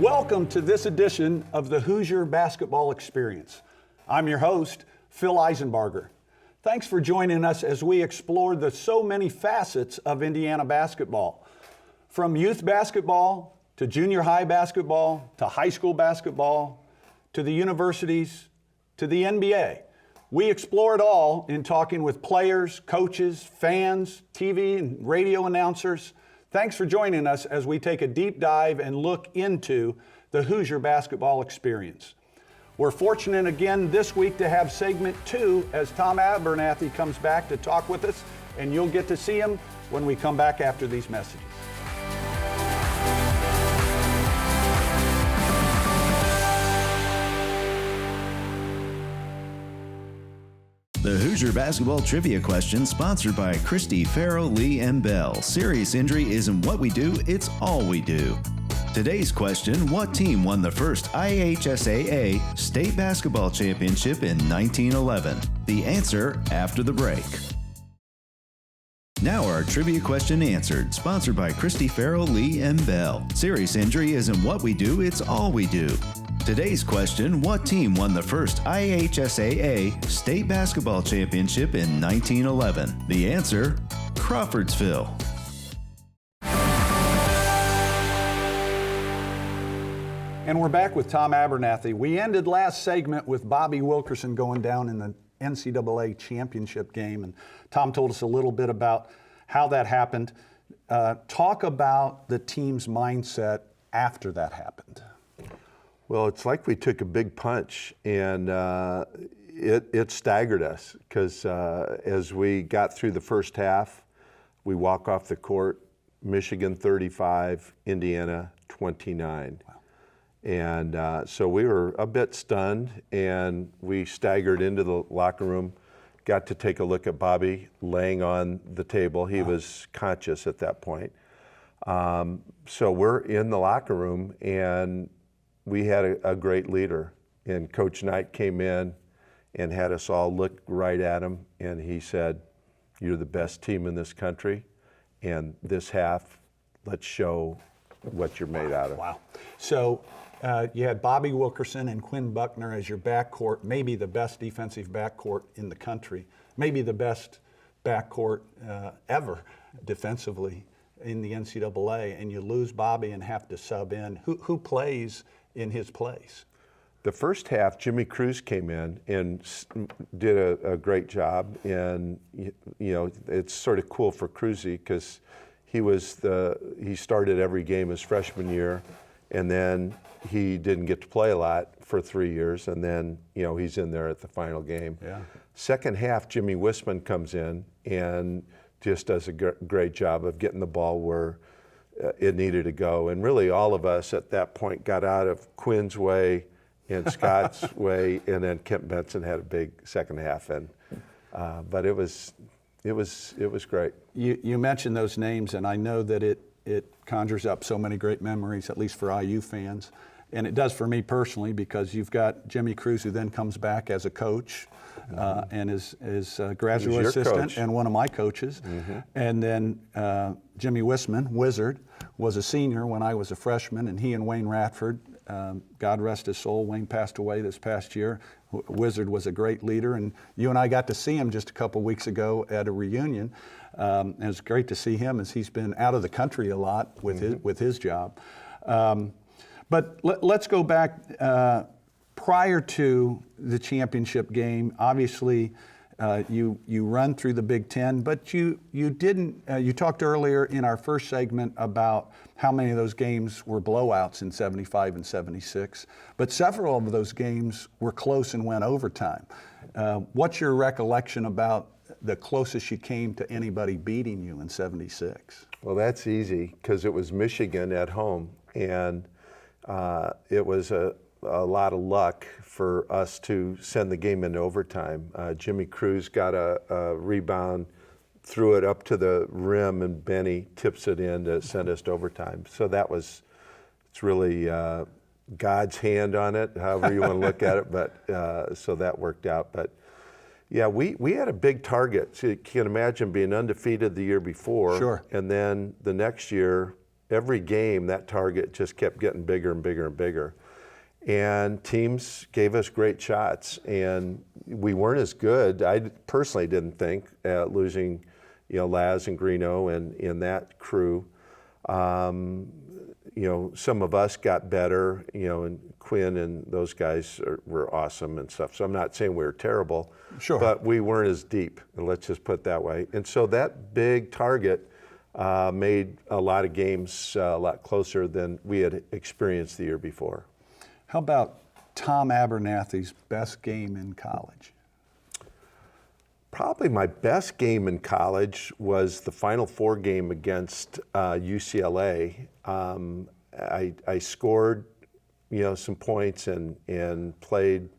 Welcome to this edition of the Hoosier Basketball Experience. I'm your host, Phil Eisenbarger. Thanks for joining us as we explore the so many facets of Indiana basketball. From youth basketball to junior high basketball to high school basketball to the universities to the NBA. We explore it all in talking with players, coaches, fans, TV and radio announcers. Thanks for joining us as we take a deep dive and look into the Hoosier basketball experience. We're fortunate again this week to have segment 2 as Tom Abernethy comes back to talk with us, and you'll get to see him when we come back after these messages. The Hoosier Basketball Trivia Question, sponsored by Christy, Farrell, Lee, and Bell. Serious injury isn't what we do, it's all we do. Today's question, what team won the first IHSAA State Basketball Championship in 1911? The answer after the break. Now our trivia question answered, sponsored by Christy, Farrell, Lee, and Bell. Serious injury isn't what we do, it's all we do. Today's question, what team won the first IHSAA State Basketball Championship in 1911? The answer, Crawfordsville. And we're back with Tom Abernethy. We ended last segment with Bobby Wilkerson going down in the NCAA championship game, and Tom told us a little bit about how that happened. Talk about the team's mindset after that happened. Well, it's like we took a big punch, and it staggered us because as we got through the first half, we walk off the court, Michigan 35, Indiana 29. Wow. And so we were a bit stunned, and we staggered into the locker room, got to take a look at Bobby laying on the table. He was conscious at that point. So we're in the locker room, and we had a great leader, and Coach Knight came in and had us all look right at him, and he said, "You're the best team in this country, and this half, let's show what you're made out of." Wow. So you had Bobby Wilkerson and Quinn Buckner as your backcourt, maybe the best defensive backcourt in the country, maybe the best backcourt ever defensively in the NCAA, and you lose Bobby and have to sub in. Who plays in his place? The first half, Jimmy Cruz came in and did a great job, and you know, it's sort of cool for Cruzy because he started every game his freshman year, and then he didn't get to play a lot for 3 years, and then you know he's in there at the final game. Yeah. Second half, Jimmy Wisman comes in and just does a great job of getting the ball where it needed to go. And really all of us at that point got out of Quinn's way and Scott's way, and then Kent Benson had a big second half. And but it was great. You mentioned those names, and I know that it conjures up so many great memories, at least for IU fans. And it does for me personally, because you've got Jimmy Cruz, who then comes back as a coach and is a graduate assistant coach. and one of my coaches. And then Jimmy Wisman, Wizard, was a senior when I was a freshman, and he and Wayne Radford, God rest his soul, Wayne passed away this past year. Wizard was a great leader, and you and I got to see him just a couple weeks ago at a reunion. And it's great to see him, as he's been out of the country a lot with his job. But let's go back prior to the championship game. Obviously, you run through the Big Ten, but you didn't. You talked earlier in our first segment about how many of those games were blowouts in '75 and '76, but several of those games were close and went overtime. What's your recollection about the closest you came to anybody beating you in '76? Well, that's easy because it was Michigan at home, and it was a lot of luck for us to send the game into overtime. Jimmy Cruz got a rebound, threw it up to the rim, and Benny tips it in to send us to overtime. So it's really God's hand on it, however you want to look at it. But so that worked out. But yeah, we had a big target. So you can imagine being undefeated the year before, Sure. And then the next year every game, that target just kept getting bigger and bigger and bigger. And teams gave us great shots, and we weren't as good. I personally didn't think, losing, Laz and Greeno and in that crew. Some of us got better, and Quinn and those guys were awesome and stuff. So I'm not saying we were terrible, Sure. but we weren't as deep, let's just put it that way. And so that big target made a lot of games a lot closer than we had experienced the year before. How about Tom Abernethy's best game in college? Probably my best game in college was the Final Four game against UCLA. I scored, some points and played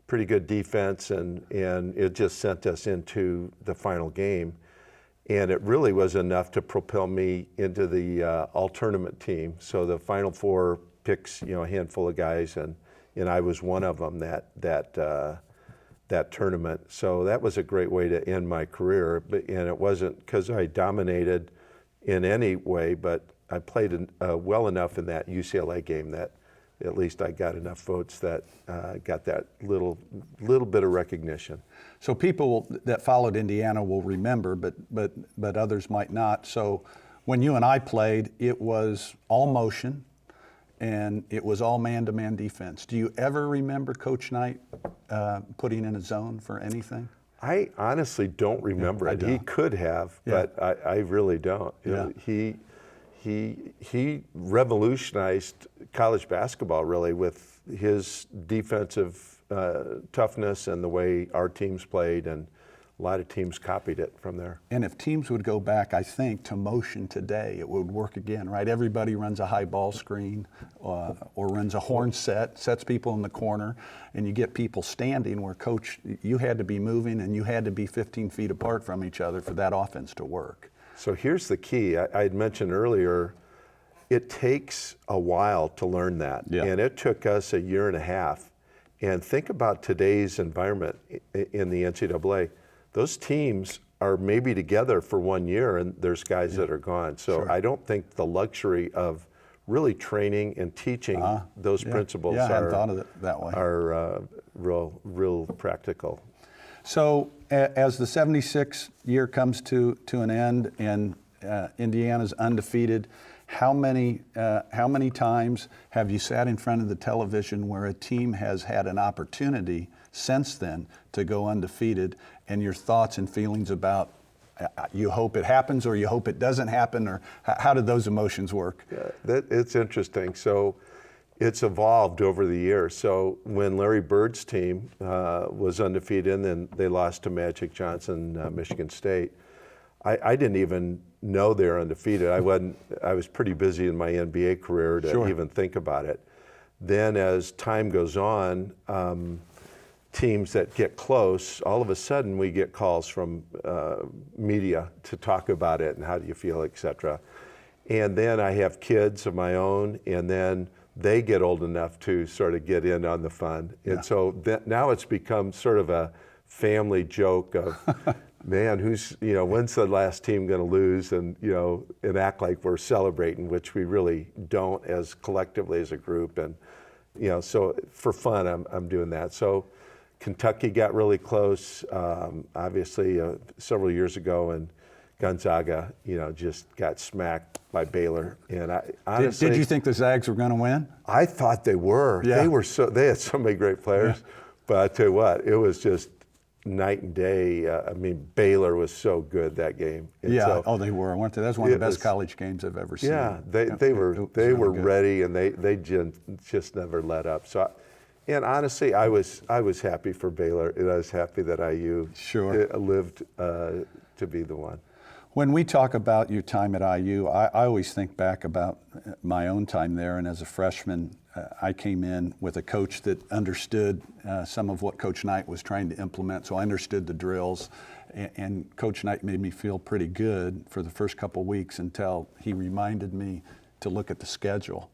pretty good defense, and it just sent us into the final game. And it really was enough to propel me into the all-tournament team. So the Final Four picks, a handful of guys, and I was one of them that tournament. So that was a great way to end my career. And it wasn't because I dominated in any way, but I played well enough in that UCLA game that at least I got enough votes that got that little bit of recognition. So people that followed Indiana will remember, but others might not. So when you and I played, it was all motion, and it was all man-to-man defense. Do you ever remember Coach Knight putting in a zone for anything? I honestly don't remember it. don't. He could have, Yeah. but I really don't. Yeah. He revolutionized college basketball really with his defensive toughness and the way our teams played, and a lot of teams copied it from there. And if teams would go back, I think, to motion today, it would work again, right? Everybody runs a high ball screen or runs a horn set, sets people in the corner, and you get people standing where coach, you had to be moving and you had to be 15 feet apart from each other for that offense to work. So here's the key. I had mentioned earlier, it takes a while to learn that. Yeah. And it took us a year and a half. And think about today's environment in the NCAA. Those teams are maybe together for 1 year, and there's guys that are gone. So Sure. I don't think the luxury of really training and teaching those principles I hadn't thought of it that way. are real practical. So as the 76 year comes to an end and Indiana's undefeated, how many times have you sat in front of the television where a team has had an opportunity since then to go undefeated, and your thoughts and feelings about you hope it happens or you hope it doesn't happen, or how did those emotions work? Yeah, it's interesting. So it's evolved over the years. So when Larry Bird's team was undefeated and then they lost to Magic Johnson, Michigan State, I didn't even know they were undefeated. I was pretty busy in my NBA career to Sure. even think about it. Then as time goes on, teams that get close, all of a sudden we get calls from media to talk about it and how do you feel, et cetera. And then I have kids of my own, and then they get old enough to sort of get in on the fun. And so now it's become sort of a family joke of, man, when's the last team going to lose, and act like we're celebrating, which we really don't as collectively as a group. And so for fun, I'm doing that. So Kentucky got really close, obviously several years ago, and Gonzaga, just got smacked by Baylor. And I honestly, Did you think the Zags were going to win? I thought they were. Yeah. They had so many great players. Yeah. But I tell you what, it was just night and day. Baylor was so good that game. And so they were, weren't they? That was one of the best was- college games I've ever seen. yeah, they were It was really good. ready, and they just never let up. So, and honestly, I was happy for Baylor, and I was happy that IU Sure. lived to be the one. When we talk about your time at IU, I always think back about my own time there. And as a freshman, I came in with a coach that understood some of what Coach Knight was trying to implement. So I understood the drills. And Coach Knight made me feel pretty good for the first couple weeks until he reminded me to look at the schedule.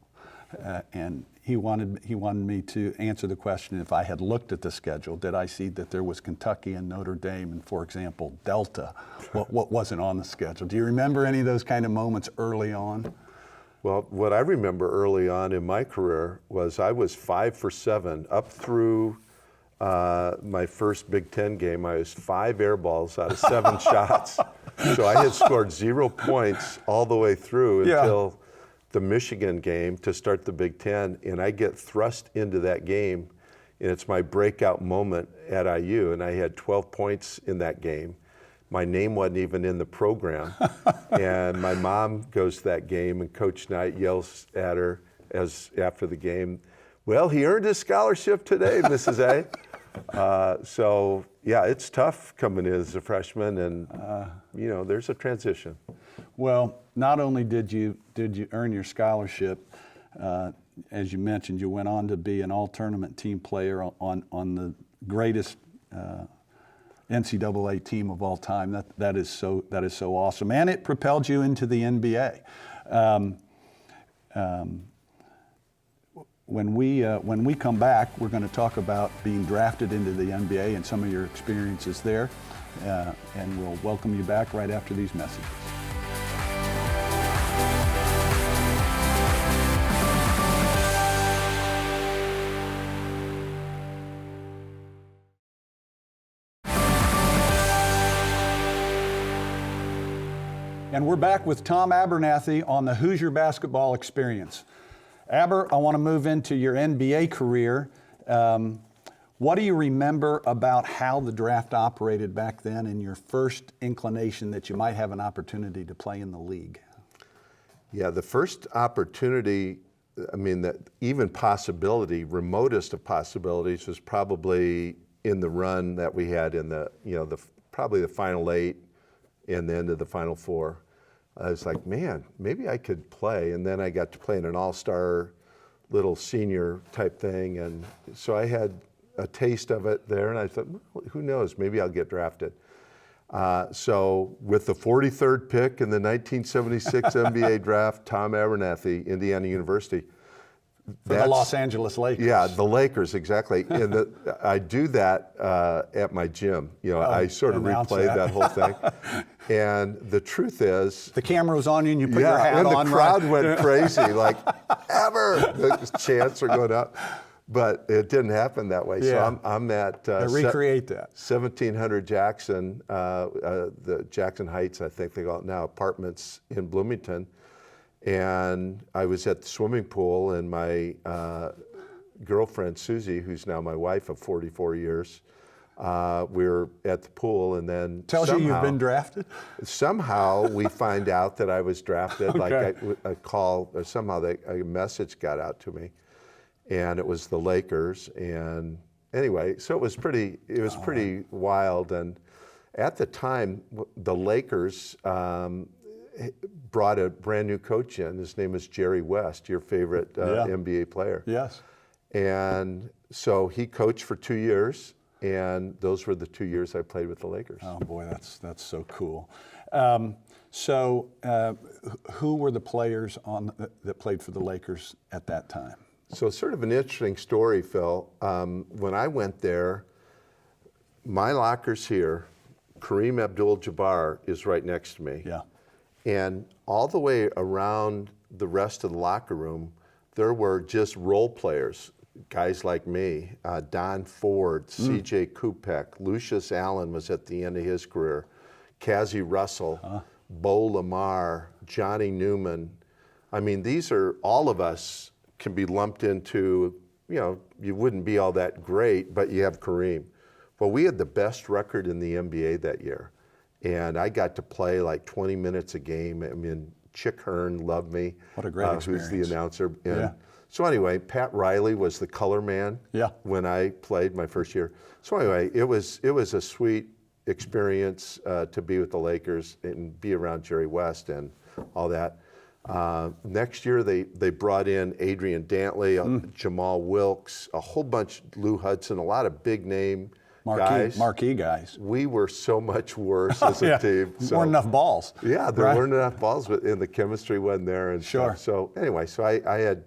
And he wanted me to answer the question, if I had looked at the schedule, did I see that there was Kentucky and Notre Dame and, for example, Delta, what wasn't on the schedule? Do you remember any of those kind of moments early on? Well, what I remember early on in my career was I was 5 for 7 up through my first Big Ten game. I was 5 air balls out of 7 shots. So I had scored 0 points all the way through until the Michigan game to start the Big Ten, and I get thrust into that game, and it's my breakout moment at IU, and I had 12 points in that game. My name wasn't even in the program, and my mom goes to that game, and Coach Knight yells at her after the game, "Well, he earned his scholarship today, Mrs. A." So yeah, it's tough coming in as a freshman, and there's a transition. Well, not only did you earn your scholarship, as you mentioned, you went on to be an all-tournament team player on the greatest NCAA team of all time. That is so awesome, and it propelled you into the NBA. When we come back, we're going to talk about being drafted into the NBA and some of your experiences there, and we'll welcome you back right after these messages. And we're back with Tom Abernethy on the Hoosier Basketball Experience. Aber, I want to move into your NBA career. What do you remember about how the draft operated back then and your first inclination that you might have an opportunity to play in the league? Yeah, the first opportunity, that even possibility, remotest of possibilities, was probably in the run that we had in probably the Final 8 and the end of the Final 4. I was like, man, maybe I could play. And then I got to play in an all-star little senior type thing. And so I had a taste of it there. And I thought, well, who knows, maybe I'll get drafted. So with the 43rd pick in the 1976 NBA draft, Tom Abernethy, Indiana University. For the Los Angeles Lakers. Yeah, the Lakers, exactly. And I do that at my gym. I sort of replayed that whole thing. And the truth is, the camera was on you and you put your hat on. And the crowd went crazy, like, ever. The chants are going up. But it didn't happen that way. So I'm at recreate that 1700 Jackson, the Jackson Heights, I think they call it now, apartments in Bloomington. And I was at the swimming pool, and my girlfriend, Susie, who's now my wife of 44 years, we were at the pool, and then tells you you've been drafted? Somehow we find out that I was drafted, okay. Like a call, or somehow a message got out to me, and it was the Lakers. And anyway, so it was pretty wild. And at the time, the Lakers brought a brand new coach in. His name is Jerry West, your favorite NBA player. Yes. And so he coached for 2 years, and those were the 2 years I played with the Lakers. Oh boy, that's so cool. Who were the players that played for the Lakers at that time? So sort of an interesting story, Phil. When I went there, my locker's here. Kareem Abdul-Jabbar is right next to me. Yeah. And all the way around the rest of the locker room, there were just role players, guys like me, Don Ford, C.J. Kupek, Lucius Allen was at the end of his career, Cazzie Russell, Bo Lamar, Johnny Newman. I mean, these are, all of us can be lumped into, you wouldn't be all that great, but you have Kareem. Well, we had the best record in the NBA that year. And I got to play like 20 minutes a game. I mean, Chick Hearn loved me. What a great experience. Who's the announcer. And so anyway, Pat Riley was the color man when I played my first year. So anyway, it was a sweet experience to be with the Lakers and be around Jerry West and all that. Next year, they brought in Adrian Dantley, Jamal Wilkes, a whole bunch, Lou Hudson, a lot of big name marquee guys. We were so much worse as a team. So. Weren't enough balls. Yeah, there weren't enough balls, and the chemistry wasn't there. And stuff. So anyway, I had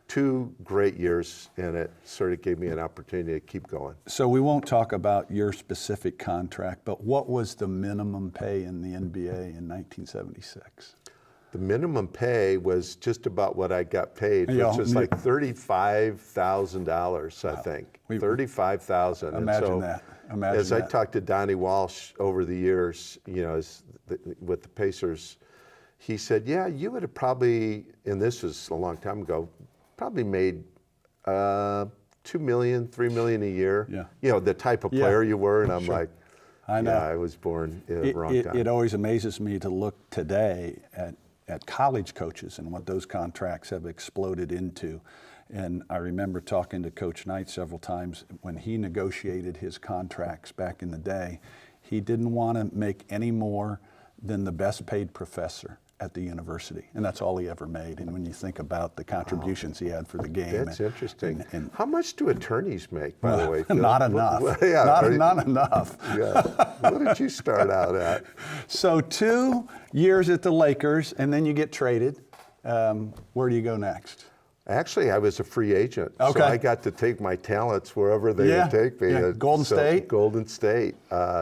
2 great years, and it sort of gave me an opportunity to keep going. So we won't talk about your specific contract, but what was the minimum pay in the NBA in 1976? the minimum pay was just about what I got paid, which Yeah. was like $35,000, I think. $35,000. Imagine that. Imagine as I that. talked to Donnie Walsh over the years, with the Pacers, he said, yeah, you would have probably, and this was a long time ago, probably made $2 million, $3 million a year. Yeah. The type of player you were. And I'm like, I know. yeah, I was born at the wrong time. It always amazes me to look today at college coaches and what those contracts have exploded into. And I remember talking to Coach Knight several times when he negotiated his contracts back in the day. He didn't want to make any more than the best paid professor at the university, and that's all he ever made. And when you think about the contributions he had for the game, That's interesting. How much do attorneys make, by the way, Phil? Not enough. Yeah, not enough. Yeah. What did you start out at? So 2 years at the Lakers, and then you get traded. Where do you go next? Actually, I was a free agent, Okay. so I got to take my talents wherever they would take me. Yeah. Golden State? Golden State.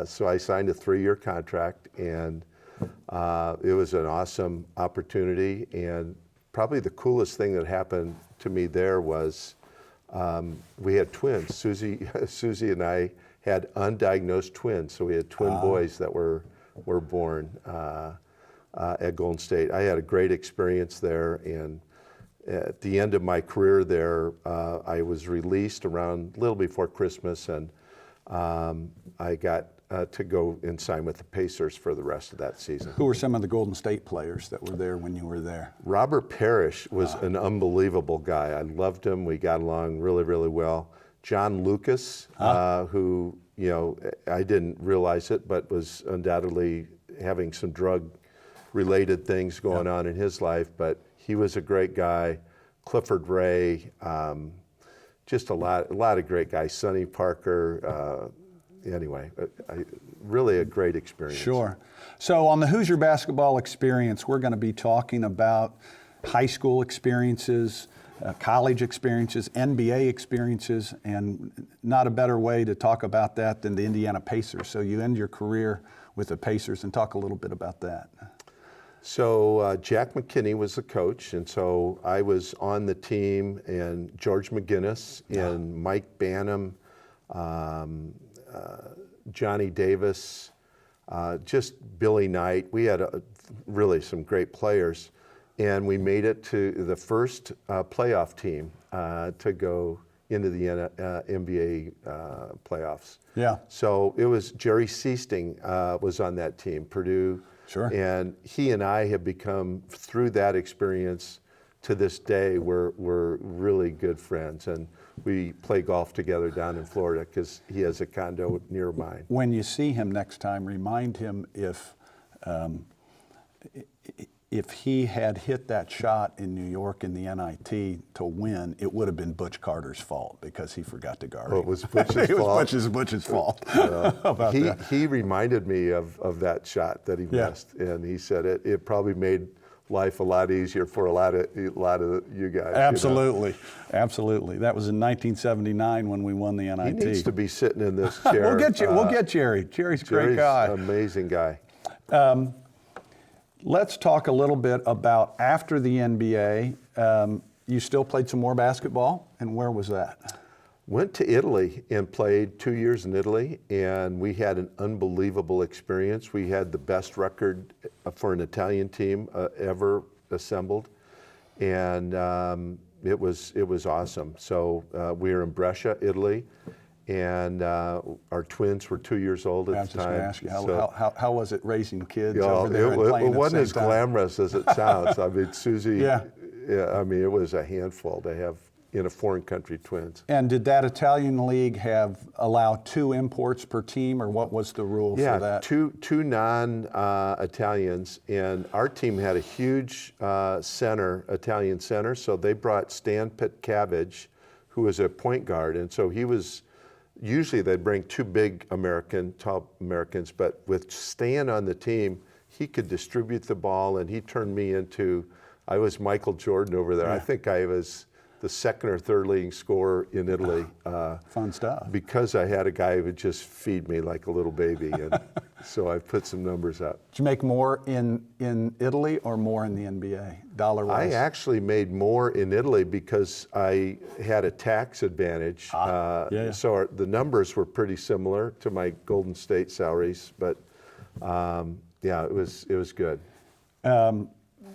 So I signed a 3-year contract, and it was an awesome opportunity. And probably the coolest thing that happened to me there was we had twins. Susie and I had undiagnosed twins, so we had twin boys that were born at Golden State. I had a great experience there, and at the end of my career there, I was released around a little before Christmas, and I got to go and sign with the Pacers for the rest of that season. Who were some of the Golden State players that were there when you were there? Robert Parrish was an unbelievable guy. I loved him. We got along really, really well. John Lucas, who, I didn't realize it, but was undoubtedly having some drug-related things going on in his life, but he was a great guy. Clifford Ray, just a lot of great guys. Sonny Parker. Anyway, really a great experience. Sure. So on the Hoosier basketball experience, we're going to be talking about high school experiences, college experiences, NBA experiences, and not a better way to talk about that than the Indiana Pacers. So you end your career with the Pacers, and talk a little bit about that. So Jack McKinney was the coach, and so I was on the team, and George McGinnis and Mike Bannum, Johnny Davis, just Billy Knight. We had really some great players, and we made it to the first playoff team to go into the NBA playoffs. Yeah. So it was Jerry Seasting was on that team, Purdue. Sure. And he and I have become, through that experience, to this day, we're really good friends. And we play golf together down in Florida because he has a condo near mine. When you see him next time, remind him if he had hit that shot in New York in the NIT to win, it would have been Butch Carter's fault because he forgot to guard. Well, it was Butch's fault. It was Butch's fault. About that. He reminded me of that shot that he missed, and he said it probably made life a lot easier for a lot of you guys. Absolutely, absolutely. That was in 1979 when we won the NIT. He needs to be sitting in this chair. We'll get Jerry. Jerry's a great guy. Amazing guy. Let's talk a little bit about after the NBA. You still played some more basketball, and where was that? Went to Italy and played 2 years in Italy, and we had an unbelievable experience. We had the best record for an Italian team ever assembled, and it was awesome. So we were in Brescia, Italy, and our twins were 2 years old at the time. I was just going to ask you, how was it raising kids You know, over there and playing it wasn't as glamorous as it sounds. I mean, Susie, Yeah. I mean, it was a handful to have in a foreign country twins. And did that Italian league allow 2 imports per team, or what was the rule for that? Yeah, two non-Italians, and our team had a huge Italian center, so they brought Stan Pitcabbage, who was a point guard, and so he was, usually they'd bring 2 big tall Americans, but with Stan on the team, he could distribute the ball, and he turned me into, I was Michael Jordan over there. Yeah. I think I was the 2nd or 3rd leading scorer in Italy. Fun stuff. Because I had a guy who would just feed me like a little baby. And So I've put some numbers up. Did you make more in Italy or more in the NBA, dollar-wise? I actually made more in Italy because I had a tax advantage. Yeah. So the numbers were pretty similar to my Golden State salaries, but yeah, it was good.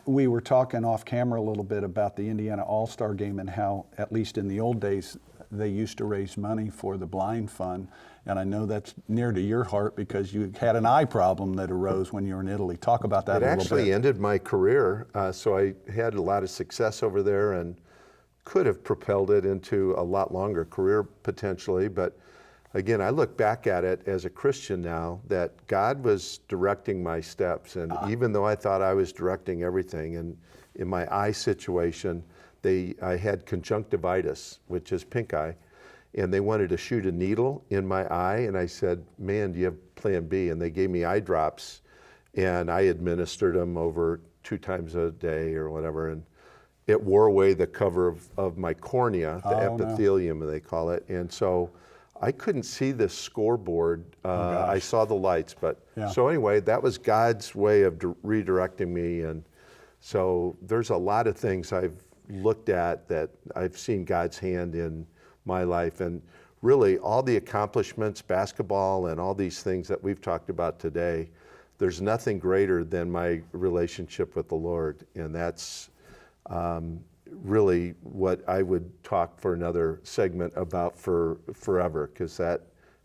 We were talking off camera a little bit about the Indiana All-Star Game and how, at least in the old days, they used to raise money for the Blind Fund. And I know that's near to your heart because you had an eye problem that arose when you were in Italy. Talk about that a little bit. It actually ended my career, so I had a lot of success over there and could have propelled it into a lot longer career potentially. But again, I look back at it as a Christian now that God was directing my steps. And even though I thought I was directing everything, and in my eye situation, I had conjunctivitis, which is pink eye, and they wanted to shoot a needle in my eye. And I said, man, do you have plan B? And they gave me eye drops, and I administered them over 2 times a day or whatever. And it wore away the cover of my cornea, the epithelium, they call it. And so I couldn't see the scoreboard. I saw the lights, but so anyway, that was God's way of redirecting me. And so there's a lot of things I've looked at that I've seen God's hand in my life. And really all the accomplishments, basketball and all these things that we've talked about today, there's nothing greater than my relationship with the Lord. And that's really what I would talk for another segment about for forever, because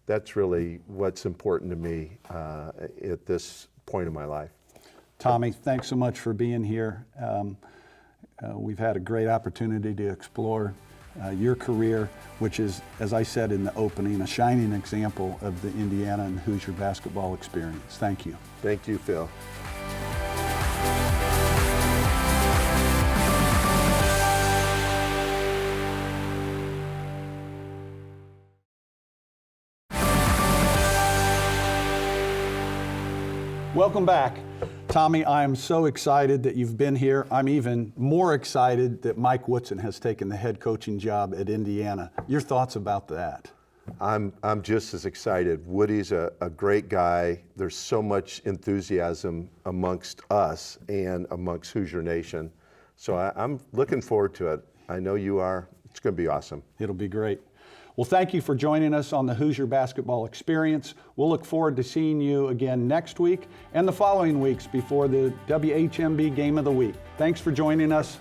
that's really what's important to me at this point in my life. Tommy, thanks so much for being here. We've had a great opportunity to explore your career, which is, as I said in the opening, a shining example of the Indiana and Hoosier basketball experience. Thank you. Thank you, Phil. Welcome back. Tommy, I am so excited that you've been here. I'm even more excited that Mike Woodson has taken the head coaching job at Indiana. Your thoughts about that? I'm just as excited. Woody's a great guy. There's so much enthusiasm amongst us and amongst Hoosier Nation. So I'm looking forward to it. I know you are. It's going to be awesome. It'll be great. Well, thank you for joining us on the Hoosier Basketball Experience. We'll look forward to seeing you again next week and the following weeks before the WHMB Game of the Week. Thanks for joining us,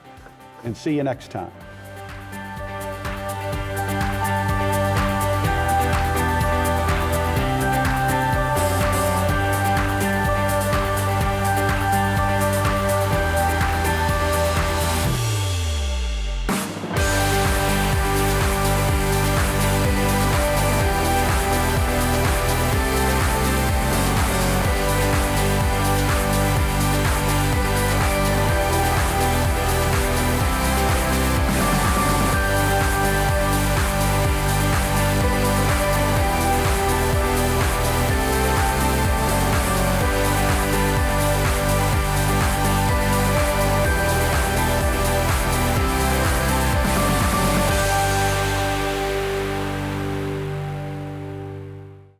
and see you next time.